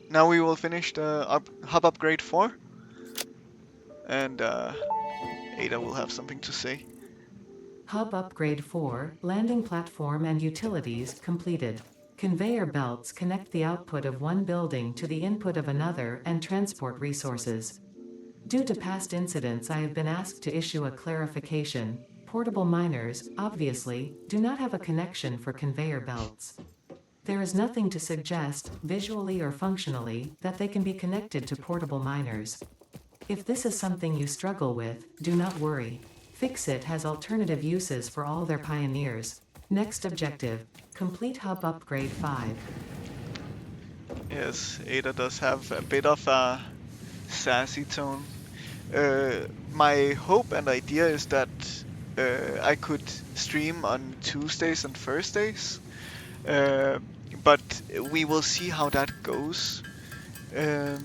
now we will finish the hub upgrade 4, and Ada will have something to say. Hub Upgrade 4, Landing Platform and Utilities, completed. Conveyor belts connect the output of one building to the input of another and transport resources. Due to past incidents, I have been asked to issue a clarification. Portable miners, obviously, do not have a connection for conveyor belts. There is nothing to suggest, visually or functionally, that they can be connected to portable miners. If this is something you struggle with, do not worry. Fixit has alternative uses for all their pioneers. Next objective, complete Hub Upgrade 5. Yes, Ada does have a bit of a sassy tone. My hope and idea is that I could stream on Tuesdays and Thursdays, uh, but we will see how that goes. Um,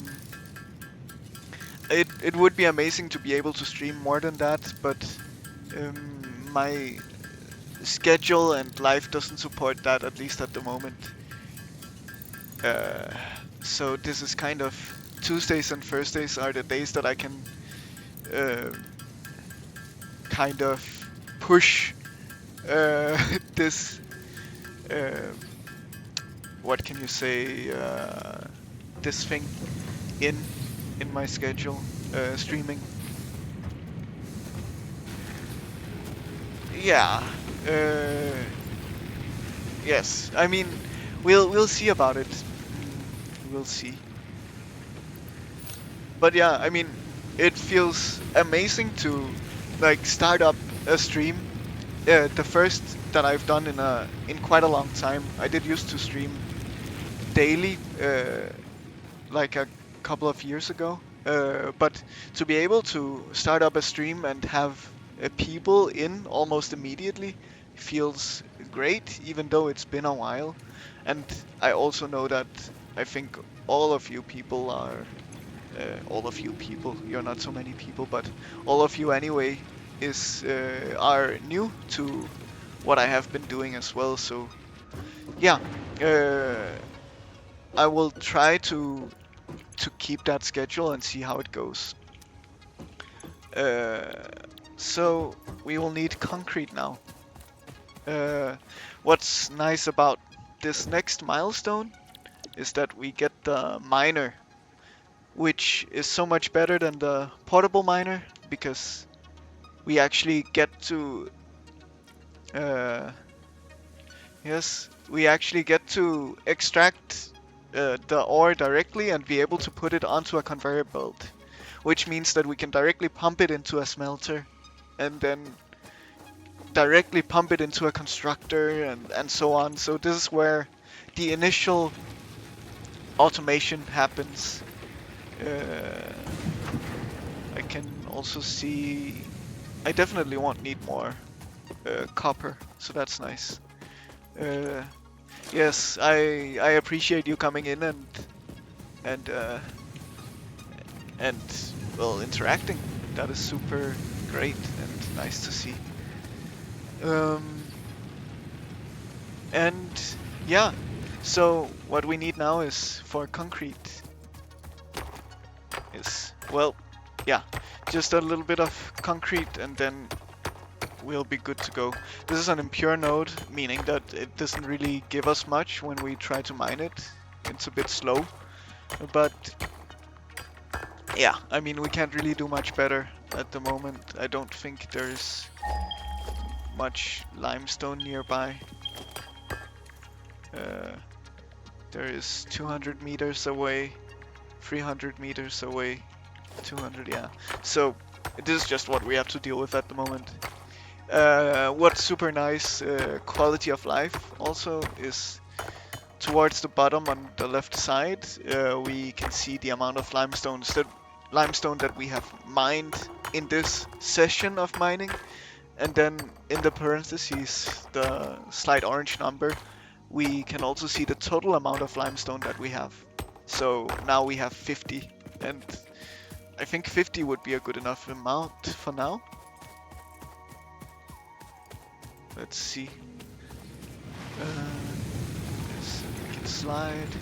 it would be amazing to be able to stream more than that, but my schedule and life doesn't support that, at least at the moment. Uh, so this is kind of Tuesdays and Thursdays are the days that I can uh, kind of push this. Uh, what can you say? This thing in my schedule, streaming. Yeah. Yes. I mean, we'll see about it. We'll see. But yeah, I mean, it feels amazing to like start up a stream. The first that I've done in quite a long time. I did used to stream daily, like a couple of years ago. But to be able to start up a stream and have people in almost immediately feels great, even though it's been a while. And I also know that I think all of you people are, all of you people, you're not so many people, but all of you anyway, are new to what I have been doing as well. So yeah, I will try to keep that schedule and see how it goes. Uh, so we will need concrete now. What's nice about this next milestone is that we get the miner, which is so much better than the portable miner because we actually get to yes, we actually get to extract the ore directly and be able to put it onto a conveyor belt, which means that we can directly pump it into a smelter and then directly pump it into a constructor and so on. So this is where the initial automation happens. Uh, I can also see I definitely won't need more copper, so that's nice. Uh, yes, I appreciate you coming in and uh, and well interacting. That is super great and nice to see. Um, and yeah, so what we need now is for concrete is well, yeah, just a little bit of concrete and then we'll be good to go. This is an impure node, meaning that it doesn't really give us much when we try to mine it. It's a bit slow, but yeah, I mean, we can't really do much better at the moment. I don't think there's much limestone nearby. There is 200 meters away, 300 meters away, 200, yeah. So this is just what we have to deal with at the moment. What's super nice, quality of life also is towards the bottom on the left side. We can see the amount of limestone that we have mined in this session of mining, and then in the parentheses, the slight orange number, we can also see the total amount of limestone that we have. So now we have 50, and I think 50 would be a good enough amount for now. Let's see. Yes, slide.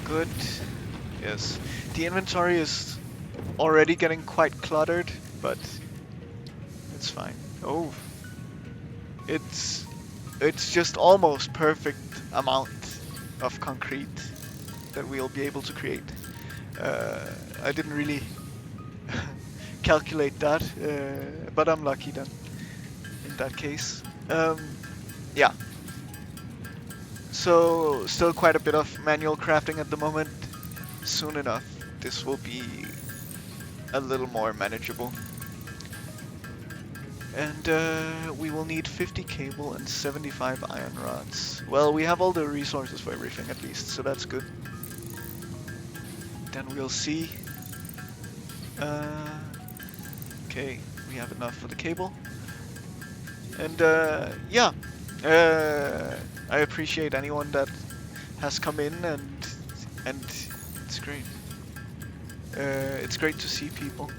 Good. Yes. The inventory is already getting quite cluttered, but it's fine. Oh, it's just almost perfect amount of concrete that we'll be able to create. I didn't really calculate that, but I'm lucky then in that case. Yeah, so still quite a bit of manual crafting at the moment. Soon enough, this will be a little more manageable. And we will need 50 cable and 75 iron rods. Well, we have all the resources for everything at least, so that's good. Then we'll see. Okay, we have enough for the cable. And yeah, I appreciate anyone that has come in, and it's great. It's great to see people.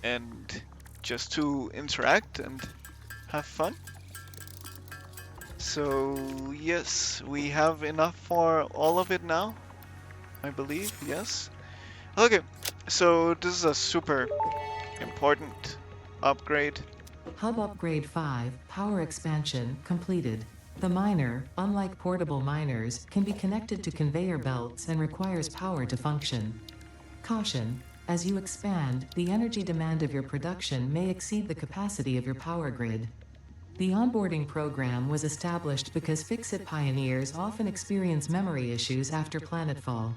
And just to interact and have fun. So yes, we have enough for all of it now, I believe, yes. Okay, so this is a super important upgrade. Hub Upgrade 5, Power Expansion, completed. The miner, unlike portable miners, can be connected to conveyor belts and requires power to function. Caution: as you expand, the energy demand of your production may exceed the capacity of your power grid. The onboarding program was established because Fix-It pioneers often experience memory issues after planetfall.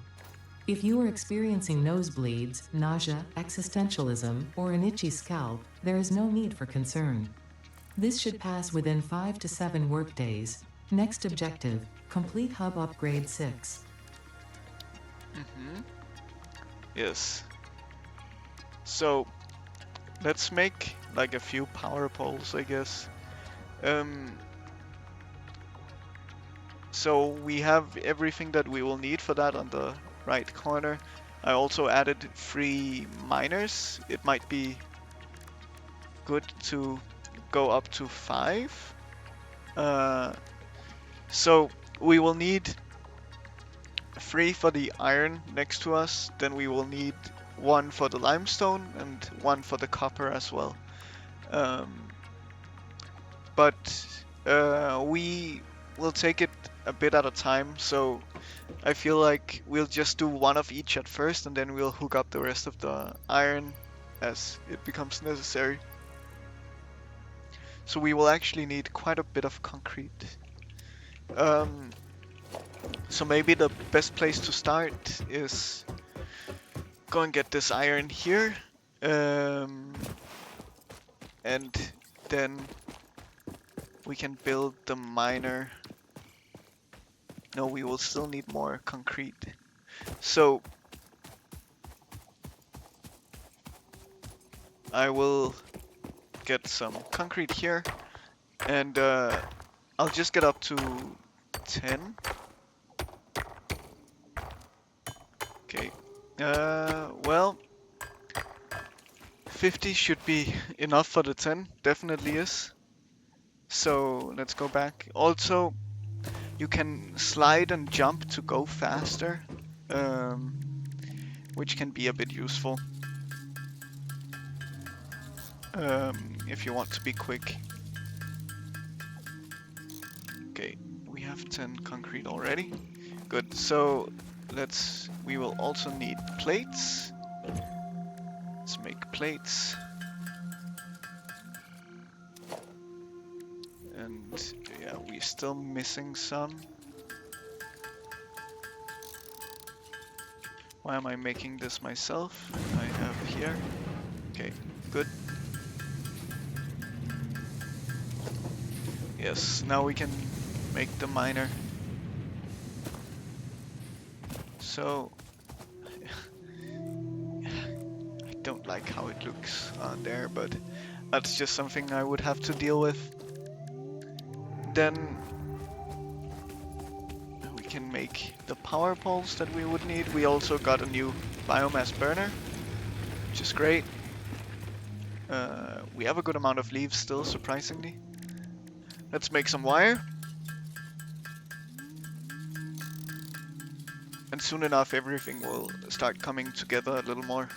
If you are experiencing nosebleeds, nausea, existentialism, or an itchy scalp, there is no need for concern. This should pass within 5 to 7 workdays. Next objective: complete Hub Upgrade 6. Yes. So let's make like a few power poles, I guess. So we have everything that we will need for that on the right corner. I also added 3 miners. It might be good to go up to 5. So we will need 3 for the iron next to us. Then we will need 1 for the limestone and 1 for the copper as well. But we will take it a bit at a time, so I feel like we'll just do 1 of each at first, and then we'll hook up the rest of the iron as it becomes necessary. So we will actually need quite a bit of concrete. So maybe the best place to start is go and get this iron here, and then we can build the miner. No, we will still need more concrete. So I will get some concrete here, and I'll just get up to 10. Okay. Well, 50 should be enough for the 10. Definitely is. So let's go back. Also, you can slide and jump to go faster, which can be a bit useful if you want to be quick. Okay, we have 10 concrete already. Good, so we will also need plates. Let's make plates. And yeah, we're still missing some. Why am I making this myself? I have here. Okay, good. Yes, now we can make the miner. So I don't like how it looks on there, but that's just something I would have to deal with. Then we can make the power poles that we would need. We also got a new biomass burner, which is great. We have a good amount of leaves still, surprisingly. Let's make some wire. And soon enough, everything will start coming together a little more.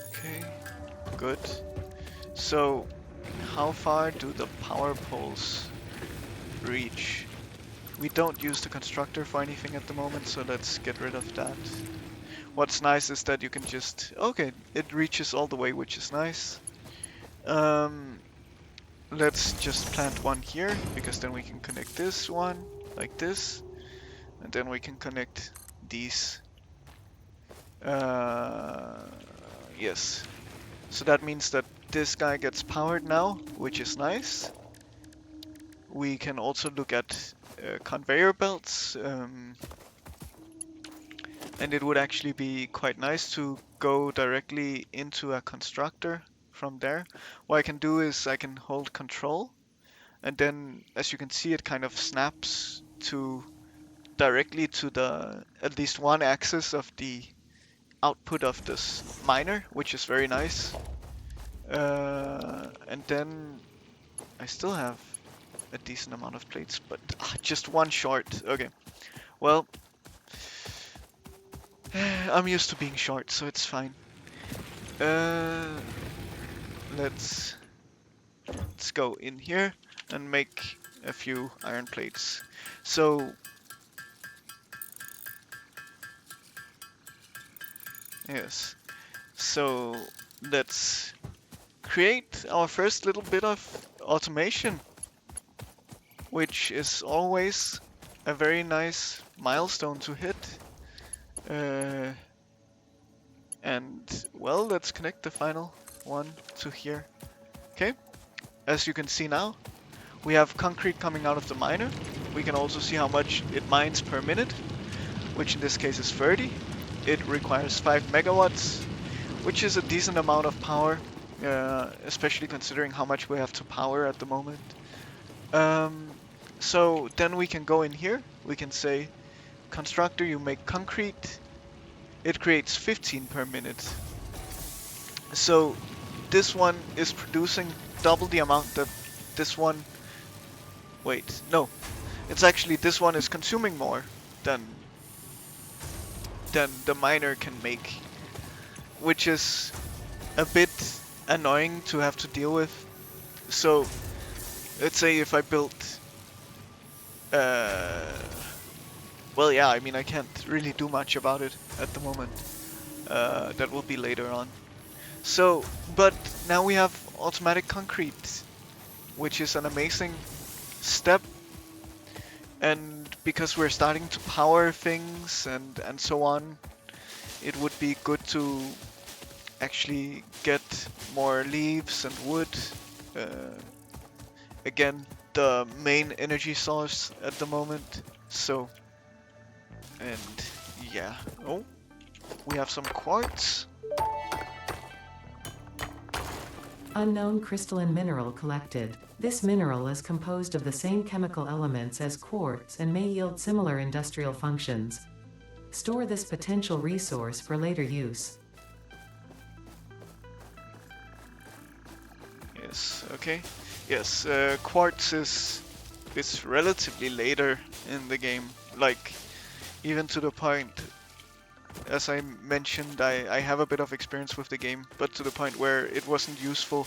Okay, good. So, how far do the power poles reach? We don't use the constructor for anything at the moment, so let's get rid of that. What's nice is that you can just... Okay, it reaches all the way, which is nice. Let's just plant one here, because then we can connect this one, like this. And then we can connect these. Yes. So that means that this guy gets powered now, which is nice. We can also look at conveyor belts. And it would actually be quite nice to go directly into a constructor from there. What I can do is I can hold control, and then as you can see, it kind of snaps to directly to the at least one axis of the output of this miner, which is very nice. And then I still have a decent amount of plates, but just one short. Okay, well, I'm used to being short, so it's fine. Let's go in here and make a few iron plates. So yes, so let's create our first little bit of automation, which is always a very nice milestone to hit. And well, let's connect the final one to here. Okay, as you can see now, we have concrete coming out of the miner. We can also see how much it mines per minute, which in this case is 30. It requires 5 megawatts, which is a decent amount of power, especially considering how much we have to power at the moment. So then we can go in here. We can say, constructor, you make concrete. It creates 15 per minute. So this one is producing double the amount that this one... Wait, no. It's actually this one is consuming more than the miner can make, which is a bit annoying to have to deal with. So let's say if I built well, yeah, I mean, I can't really do much about it at the moment. That will be later on. So, but now we have automatic concrete, which is an amazing step. And because we're starting to power things and so on, it would be good to actually get more leaves and wood. Again, the main energy source at the moment. So, and yeah. Oh, we have some quartz. Unknown crystalline mineral collected. This mineral is composed of the same chemical elements as quartz and may yield similar industrial functions. Store this potential resource for later use. Yes, okay. Yes, quartz is relatively later in the game. Like, even to the point, as I mentioned, I have a bit of experience with the game, but to the point where it wasn't useful.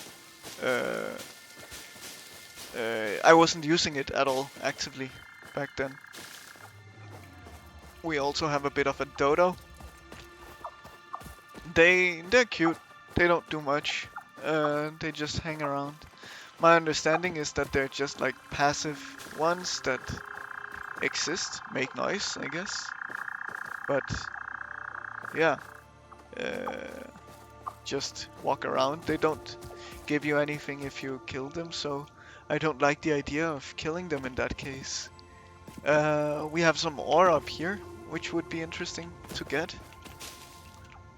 I wasn't using it at all actively back then. We also have a bit of a dodo. They're cute. They don't do much. They just hang around. My understanding is that they're just like passive ones that exist, make noise, I guess. But yeah, just walk around. They don't give you anything if you kill them, so I don't like the idea of killing them in that case. We have some ore up here, which would be interesting to get.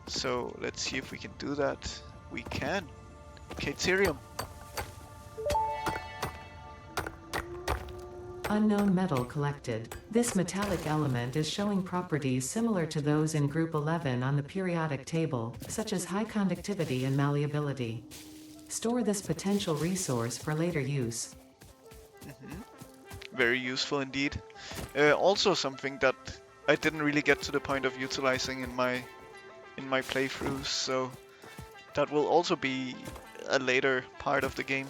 So let's see if we can do that. We can. Caterium. Unknown metal collected. This metallic element is showing properties similar to those in Group 11 on the periodic table, such as high conductivity and malleability. Store this potential resource for later use. Hmm. Very useful indeed. Also something that I didn't really get to the point of utilizing in my playthroughs, so that will also be a later part of the game.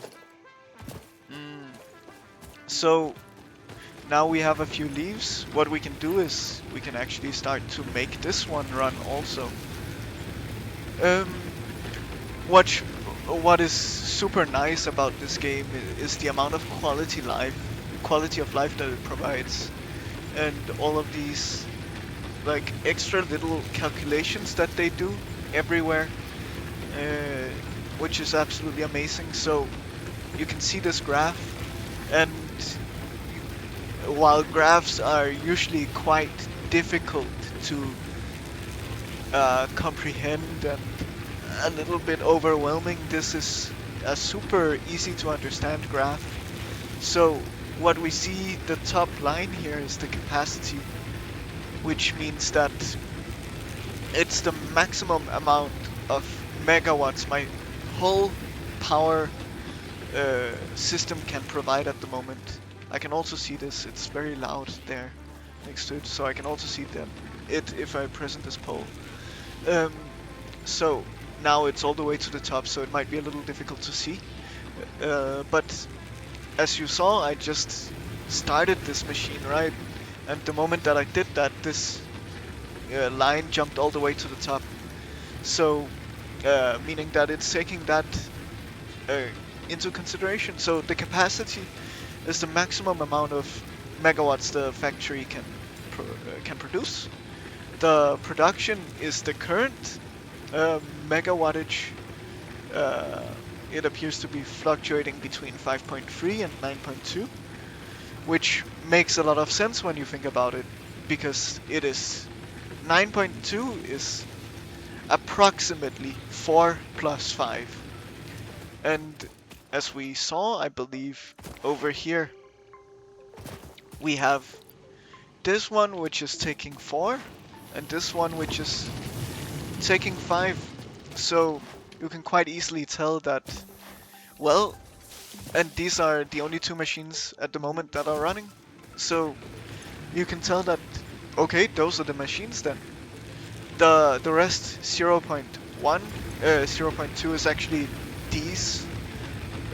Mm. So now we have a few leaves. What we can do is we can actually start to make this one run also. Um, what sh- what is super nice about this game is the amount of quality of life that it provides, and all of these like extra little calculations that they do everywhere, uh, which is absolutely amazing. So you can see this graph, and while graphs are usually quite difficult to comprehend and a little bit overwhelming, this is a super easy to understand graph. So what we see, the top line here is the capacity, which means that it's the maximum amount of megawatts my whole power system can provide at the moment. I can also see this, it's very loud there next to it, so I can also see that if I present this pole. Um, so now it's all the way to the top, so it might be a little difficult to see. But as you saw, I just started this machine, right? And the moment that I did that, this line jumped all the way to the top. So, meaning that it's taking that uh, into consideration. So the capacity is the maximum amount of megawatts the factory can produce. The production is the current megawattage. Uh, it appears to be fluctuating between 5.3 and 9.2, which makes a lot of sense when you think about it, because it is 9.2 is approximately 4 plus 5. And as we saw, I believe, over here, we have this one which is taking 4, and this one which is taking 5. So you can quite easily tell that, well, and these are the only two machines at the moment that are running. So you can tell that, okay, those are the machines then. The rest 0.1, 0.2 is actually these,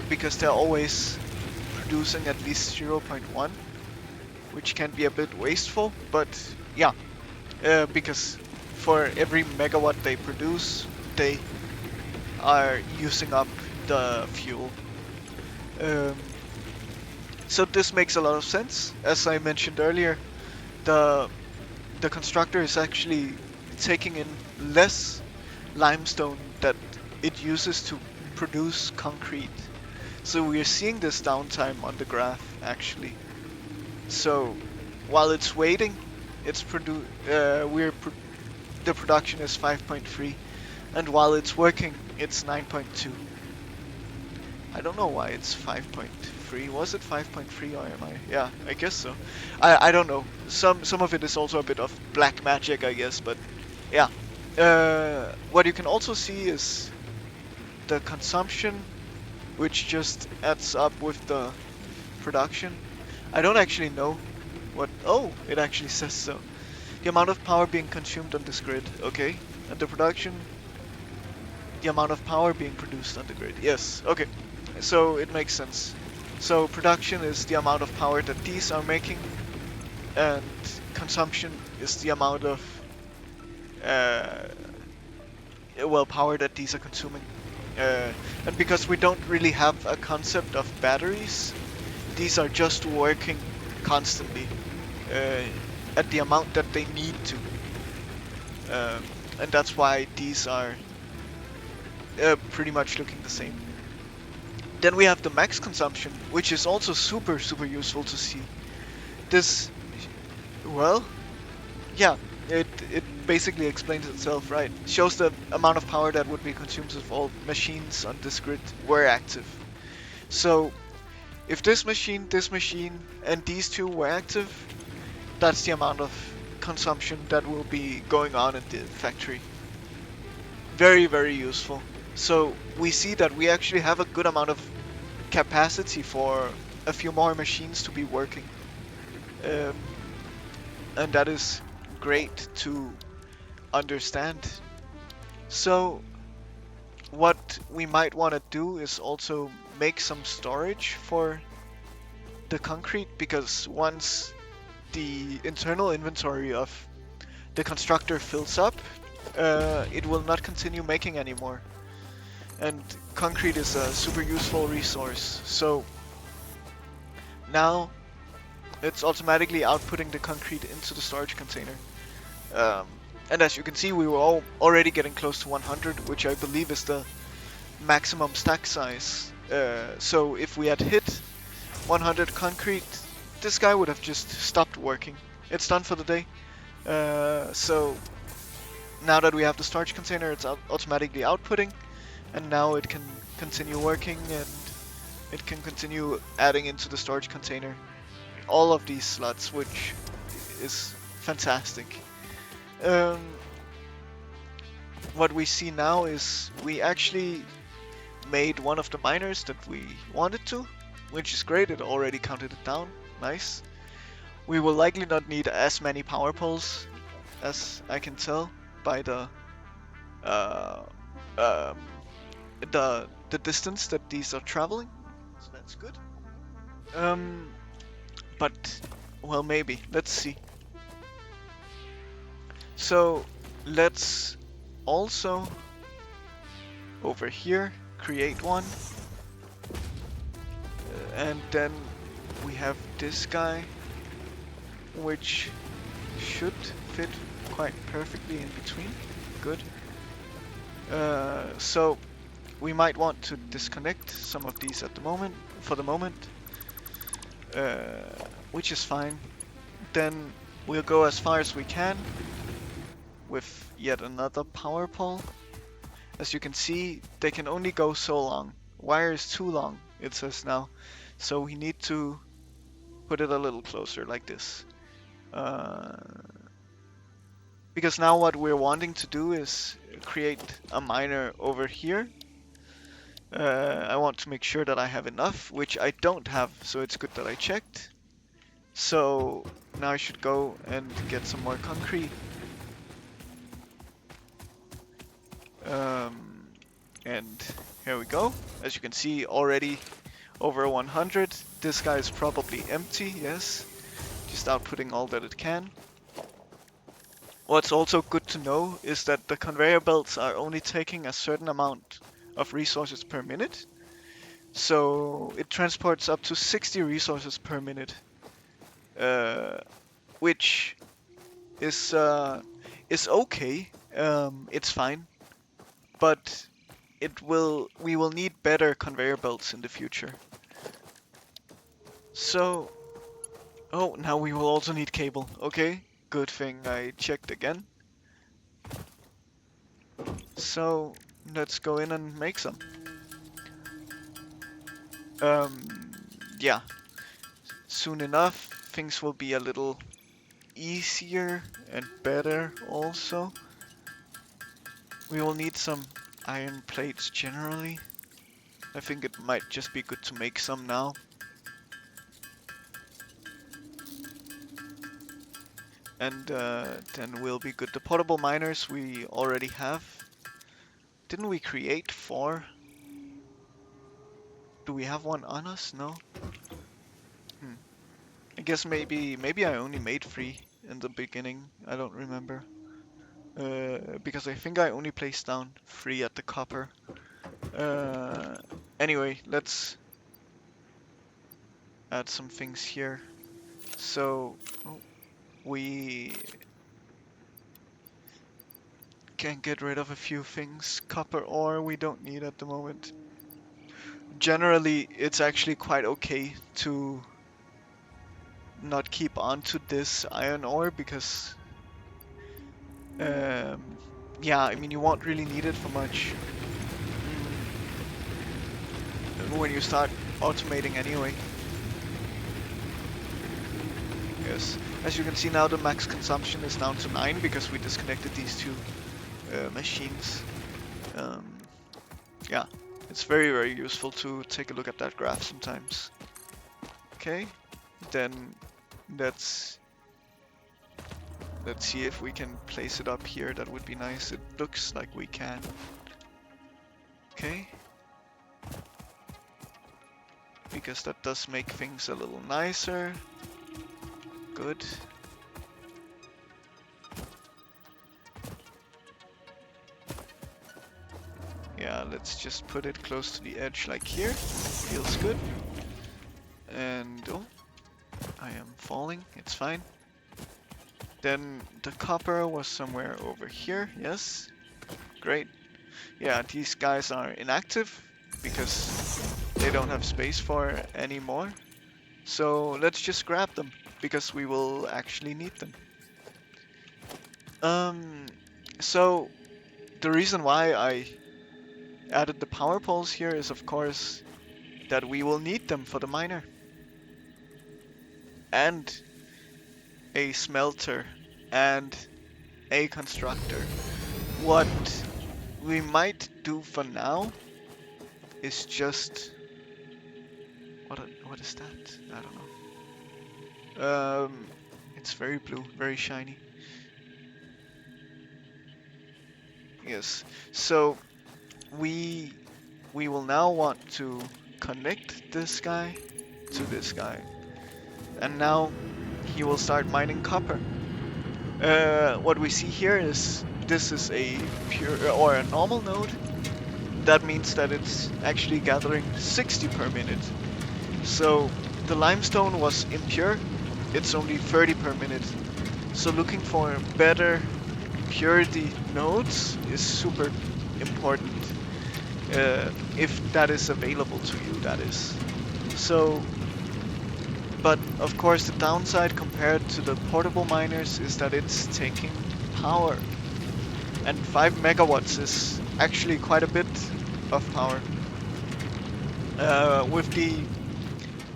because they're always producing at least 0.1, which can be a bit wasteful, but yeah, because for every megawatt they produce, they are using up the fuel. Um, so this makes a lot of sense. As I mentioned earlier, the the constructor is actually taking in less limestone that it uses to produce concrete. So we're seeing this downtime on the graph actually. So while it's waiting, the production is 5.3, and while it's working, it's 9.2. I don't know why it's 5.3. Was it 5.3 or am I? Yeah, I guess so. I don't know. Some of it is also a bit of black magic, I guess, but yeah. What you can also see is the consumption, which just adds up with the production. I don't actually know what. Oh, it actually says so. The amount of power being consumed on this grid. Okay. And the production, the amount of power being produced on the grid. Yes. Okay. So it makes sense. So production is the amount of power that these are making, and consumption is the amount of uh, power that these are consuming. And because we don't really have a concept of batteries, these are just working constantly uh, at the amount that they need to. And that's why these are pretty much looking the same. Then we have the max consumption, which is also super, super useful to see. This, well, yeah, it basically explains itself, right? Shows the amount of power that would be consumed if all machines on this grid were active. So if this machine, and these two were active, that's the amount of consumption that will be going on in the factory. Very, very useful. So we see that we actually have a good amount of capacity for a few more machines to be working. Um, and that is great to understand. So what we might want to do is also make some storage for the concrete, because once the internal inventory of the constructor fills up, it will not continue making anymore. And concrete is a super useful resource. So now it's automatically outputting the concrete into the storage container. Um, and as you can see, we were already getting close to 100, which I believe is the maximum stack size. So if we had hit 100 concrete, this guy would have just stopped working. It's done for the day. So now that we have the storage container, it's automatically outputting, and now it can continue working, and it can continue adding into the storage container all of these slots, which is fantastic. Um, what we see now is we actually made one of the miners that we wanted to, which is great. It already counted it down. Nice. We will likely not need as many power poles, as I can tell by uh, um, the distance that these are traveling. So that's good. Um, but well, maybe. Let's see. So let's also over here create one, and then we have this guy, which should fit quite perfectly in between. Good. So we might want to disconnect some of these at the moment, for the moment, which is fine. Then we'll go as far as we can with yet another power pole. As you can see, they can only go so long. Wire is too long, it says now. So we need to put it a little closer like this. Because now what we're wanting to do is create a miner over here. I want to make sure that I have enough, which I don't have, so it's good that I checked. So now I should go and get some more concrete. And here we go. As you can see, already over 100. This guy is probably empty, yes. Just outputting all that it can. What's also good to know is that the conveyor belts are only taking a certain amount of resources per minute. So it transports up to 60 resources per minute, which is okay. It's fine, but we will need better conveyor belts in the future. So, oh, now we will also need cable. Okay, good thing I checked again. So let's go in and make some. Yeah, soon enough things will be a little easier and better also. We will need some iron plates generally. I think it might just be good to make some now. And then we'll be good. The portable miners we already have. Didn't we create 4? Do we have one on us? No? I guess maybe I only made 3 in the beginning. I don't remember. Because I think I only placed down 3 at the copper. Anyway, let's add some things here. So we can get rid of a few things. Copper ore we don't need at the moment. Generally, it's actually quite okay to not keep on to this iron ore because yeah, I mean, you won't really need it for much when you start automating anyway. Yes, as you can see now, the max consumption is down to 9 because we disconnected these 2 machines. Yeah, it's very, very useful to take a look at that graph sometimes. Okay, then let's see if we can place it up here. That would be nice. It looks like we can. Okay. Because that does make things a little nicer. Good. Yeah, let's just put it close to the edge like here. Feels good. And oh, I am falling. It's fine. Then the copper was somewhere over here. Yes. Great. Yeah, these guys are inactive because they don't have space for anymore. So let's just grab them because we will actually need them. So the reason why I added the power poles here is of course that we will need them for the miner. And a smelter and a constructor. What we might do for now is just what is that? I don't know. It's very blue, very shiny. Yes. So we will now want to connect this guy to this guy, and now he will start mining copper. What we see here is this is a pure or a normal node. That means that it's actually gathering 60 per minute. So the limestone was impure, it's only 30 per minute. So looking for better purity nodes is super important. If that is available to you, that is. So, but of course the downside compared to the portable miners is that it's taking power. And 5 megawatts is actually quite a bit of power. With the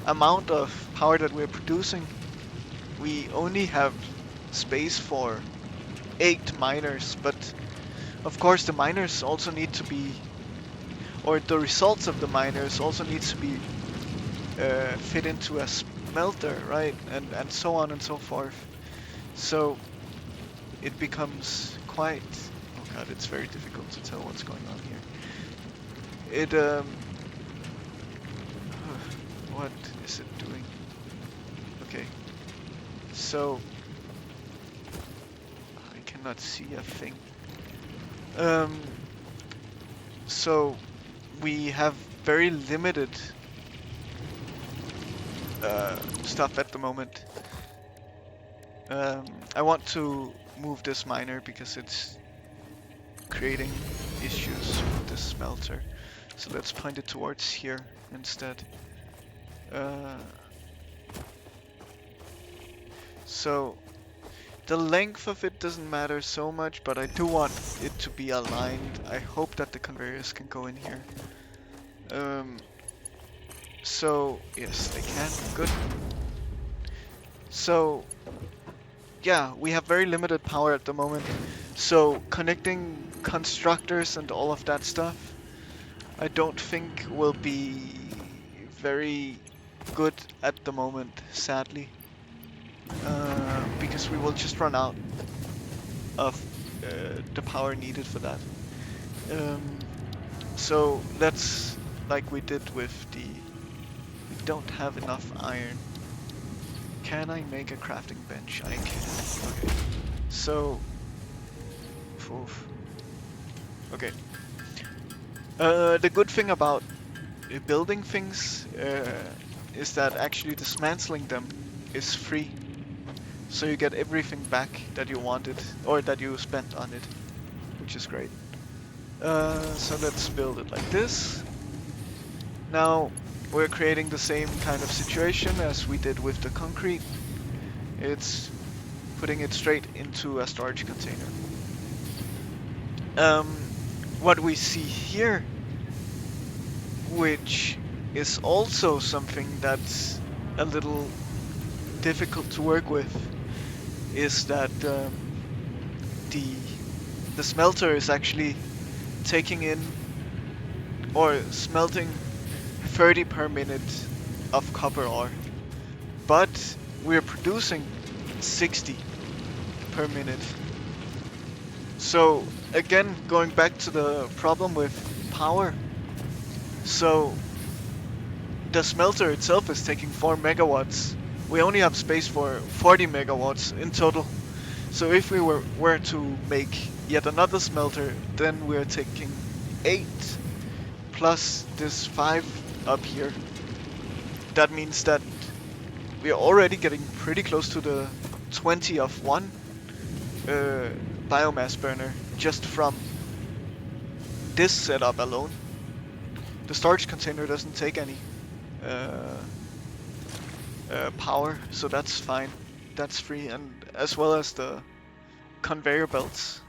amount of power that we're producing, we only have space for 8 miners, but of course the miners also need to be, or the results of the miners also needs to be fit into a smelter, right? And so on and so forth. So it becomes quite, oh god, it's very difficult to tell what's going on here. It what is it doing? Okay, so I cannot see a thing. So we have very limited stuff at the moment. I want to move this miner because it's creating issues with the smelter. So let's point it towards here instead. So the length of it doesn't matter so much, but I do want it to be aligned. I hope that the conveyors can go in here. So yes, they can. Good. So yeah, we have very limited power at the moment. So connecting constructors and all of that stuff, I don't think will be very good at the moment, sadly. Because we will just run out of the power needed for that. So let's, like we did with the, we don't have enough iron. Can I make a crafting bench? I can. Okay. So, oof. Okay. The good thing about building things is that actually dismantling them is free. So you get everything back that you wanted or that you spent on it, which is great. So let's build it like this. Now we're creating the same kind of situation as we did with the concrete. It's putting it straight into a storage container. What we see here, which is also something that's a little difficult to work with, is that the smelter is actually taking in or smelting 30 per minute of copper ore. but we're producing 60 per minute. So again, going back to the problem with power. So the smelter itself is taking 4 megawatts. We only have space for 40 megawatts in total. So if we were to make yet another smelter, then we're taking 8 plus this 5 up here. That means that we are already getting pretty close to the 20 of one biomass burner just from this setup alone. The storage container doesn't take any uh, power, so that's fine. That's free, and as well as the conveyor belts.